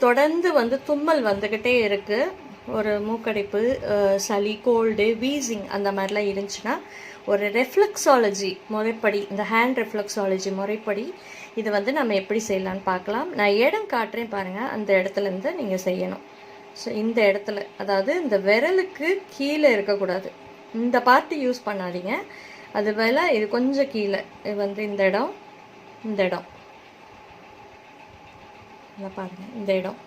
தொடர்ந்து வந்து தும்மல் வந்துக்கிட்டே இருக்குது, ஒரு மூக்கடைப்பு, சளி, கோல்டு, வீசிங் அந்த மாதிரிலாம் இருந்துச்சுன்னா ஒரு ரெஃப்ளெக்ஸாலஜி முறைப்படி, இந்த ஹேண்ட் ரெஃப்ளெக்ஸாலஜி முறைப்படி இது வந்து நம்ம எப்படி செய்யலான்னு பார்க்கலாம். நான் இடம் காட்டுறேன் பாருங்கள், அந்த இடத்துலேருந்து நீங்கள் செய்யணும். ஸோ இந்த இடத்துல, அதாவது இந்த விரலுக்கு கீழே இருக்கக்கூடாது, இந்த பார்ட்டு யூஸ் பண்ணாதீங்க. அது மேலே இது கொஞ்சம் கீழே, இது வந்து இந்த இடம், இந்த இடம் நல்லா பாருங்கள், இந்த இடம்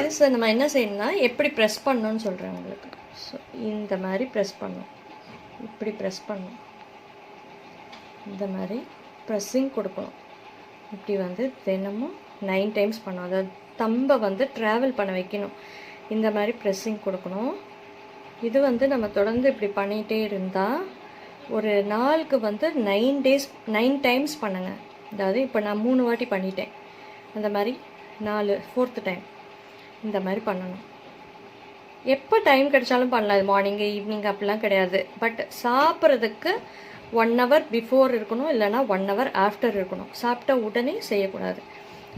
இது நம்ம என்ன செய்யணும்னா எப்படி ப்ரெஸ் பண்ணணும்னு சொல்கிறேன் உங்களுக்கு. ஸோ இந்த மாதிரி ப்ரெஸ் பண்ணணும், இப்படி ப்ரெஸ் பண்ணணும், இந்த மாதிரி ப்ரெஸ்ஸிங் கொடுக்கணும். இப்படி வந்து தினமும் 9 டைம்ஸ் பண்ணணும். அதாவது தம்பை வந்து ட்ராவல் பண்ண வைக்கணும், இந்த மாதிரி ப்ரெஸ்ஸிங் கொடுக்கணும். இது வந்து நம்ம தொடர்ந்து இப்படி பண்ணிகிட்டே இருந்தால் ஒரு நாளுக்கு வந்து 9 டைம்ஸ் பண்ணுங்கள். அதாவது இப்போ நான் 3 வாட்டி பண்ணிட்டேன், அந்த மாதிரி 4th டைம் இந்த மாதிரி பண்ணணும். எப்போ டைம் கிடைச்சாலும் பண்ணலாம், இது மார்னிங்கு ஈவினிங் அப்படிலாம் கிடையாது. பட் சாப்பிட்றதுக்கு 1 hour பிஃபோர் இருக்கணும், இல்லைனா 1 hour ஆஃப்டர் இருக்கணும். சாப்பிட்ட உடனே செய்யக்கூடாது.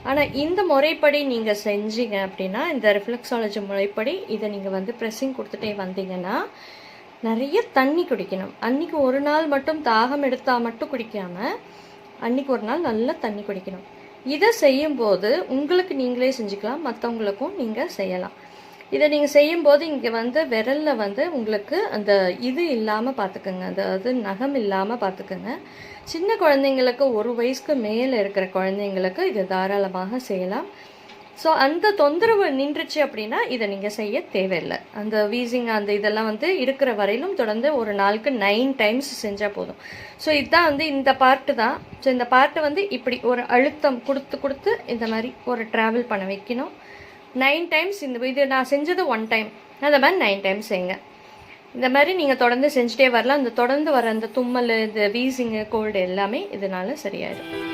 ஆனால் இந்த முறைப்படி நீங்கள் செஞ்சீங்க அப்படின்னா, இந்த ரிஃப்ளெக்ஸாலஜி முறைப்படி இதை நீங்கள் வந்து ப்ரெஸ்ஸிங் கொடுத்துட்டே வந்தீங்கன்னா நிறைய தண்ணி குடிக்கணும். அன்றைக்கி ஒரு நாள் மட்டும் தாகம் எடுத்தால் மட்டும் குடிக்காமல் அன்றைக்கி ஒரு நாள் நல்லா தண்ணி குடிக்கணும். இதை செய்யும்போது உங்களுக்கு நீங்களே செஞ்சுக்கலாம், மற்றவங்களுக்கும் நீங்கள் செய்யலாம். இதை நீங்கள் செய்யும்போது இங்கே வந்து விரலில் வந்து உங்களுக்கு அந்த இது இல்லாமல் பார்த்துக்குங்க, அதாவது நகம் இல்லாமல் பார்த்துக்குங்க. சின்ன குழந்தைங்களுக்கு 1 வயசுக்கு மேலே இருக்கிற குழந்தைங்களுக்கு இது தாராளமாக செய்யலாம். ஸோ அந்த தொந்தரவு நின்றுச்சு அப்படின்னா இதை நீங்கள் செய்ய தேவையில்லை. அந்த வீசிங் அந்த இதெல்லாம் வந்து இருக்கிற வரையிலும் தொடர்ந்து ஒரு நாளுக்கு 9 டைம்ஸ் செஞ்சால் போதும். ஸோ இதுதான் வந்து இந்த பார்ட்டு தான். ஸோ இந்த பார்ட்டை வந்து இப்படி ஒரு அழுத்தம் கொடுத்து இந்த மாதிரி ஒரு ட்ராவல் பண்ண வைக்கணும். 9 டைம்ஸ். இது நான் செஞ்சது 1 டைம், அந்த மாதிரி 9 டைம்ஸ் செய்யுங்க. இந்த மாதிரி நீங்கள் தொடர்ந்து செஞ்சுட்டே வரலாம். அந்த தொடர்ந்து வர அந்த தும்மல், இந்த வீசிங்கு, கோல்டு எல்லாமே இதனால் சரியாயிடும்.